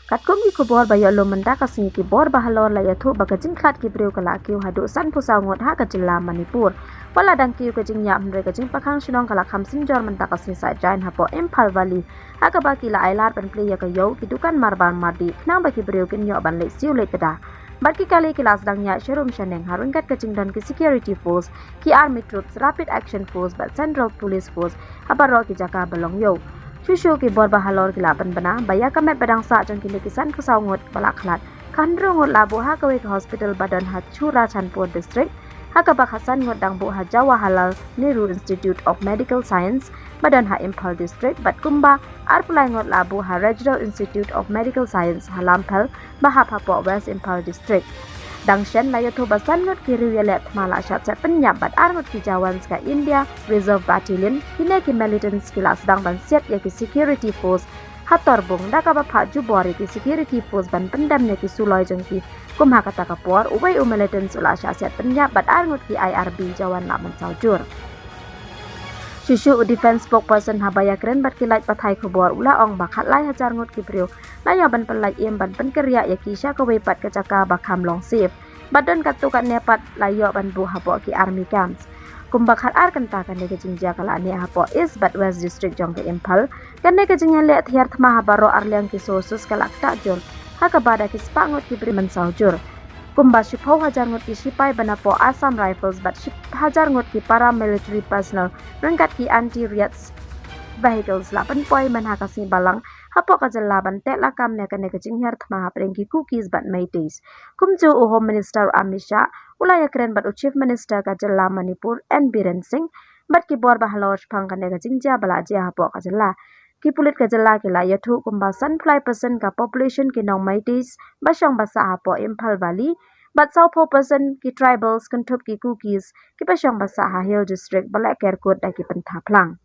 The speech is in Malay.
Katkum ki kubor bayo lo menda kasing ki bor bahalor la yathu bagajing khat ki breu kala ki hadu san pusau ngot ha kajilla Manipur wala dang ki kajing nya mre kajing pakhang shinong kala khamsin jor menta kasing sa jain hapo Imphal Valley aga ba ki la ailar pen play ya kayo ki dukan marban mardi nang ba ki breu kin yo ban le siu le tada barki kali ki las dang nya sherum shaneng harun kat kajing don ki security force ki army troops rapid action force but central police force abaro ki jaka belong yo Shushu ki bor bahalor ki laban bana baya kamet badang sa jong ki lekisan kusau ngot balak khalat khandro ngot labu ha kawe ke hospital badan ha chura chanpur district ha ka bak hasan ngot dang bu ha Jawaharlal Nehru Institute of Medical Science badan ha Imphal district bat kumba arpulai ngot labu ha Regional Institute of Medical Science ha Lamphel bahap ha po West Imphal district Dangshan la yatho basan ngot ki riwelet mala shat set penyap bat ar ngot ki Jawan ska India Reserve Battalion kine ki militants ki las dang ban siat ya ki security force hator bung da ka ba pha ju bori ki security force ban pendam ne ki suloi jong ki kumha kata ka por ubai militants ula shat set penyap bat ar ngot ki IRB Jawan la man saujur Shushu defense spokesperson habaya kren bat kilait pathai khobor ula ong bakhat lai hajar ngot ki priu laya ban pelai iem ban pen kerja ya kisha ka wepat ka caka bakham long sif badan katukan nepat layo ban bu hapo ki army camps kumbakhat ar kanta kan ne jingja kala ne hapo is but west district jong ke Imphal kan ne jingya le thiar thma habaro arliang ki sources kala ta jor haka bada ki spangot ki pri man saujur kumba shipho hajar ngot ki sipai banapo Assam Rifles but hajar ngot ki paramilitary personnel rengkat ki anti riot vehicles la pan poi man hakasi balang hapo kajalla ban te la kam ne kan ne jinghar thma prengki cookies bat maitis kumju home minister Amit Shah ulaya kren bat chief minister kajalla Manipur and Biren Singh bat ki bor bahalor phang kan ne jingja bala ja hapo kajalla ki pulit kajalla ki la yathu kumba san 5% ka population ki nong maitis basang basa hapo Imphal Valley but 4% ki tribals kan thup ki cookies ki basang basa ha hill district bala kerkot da ki pantha phlang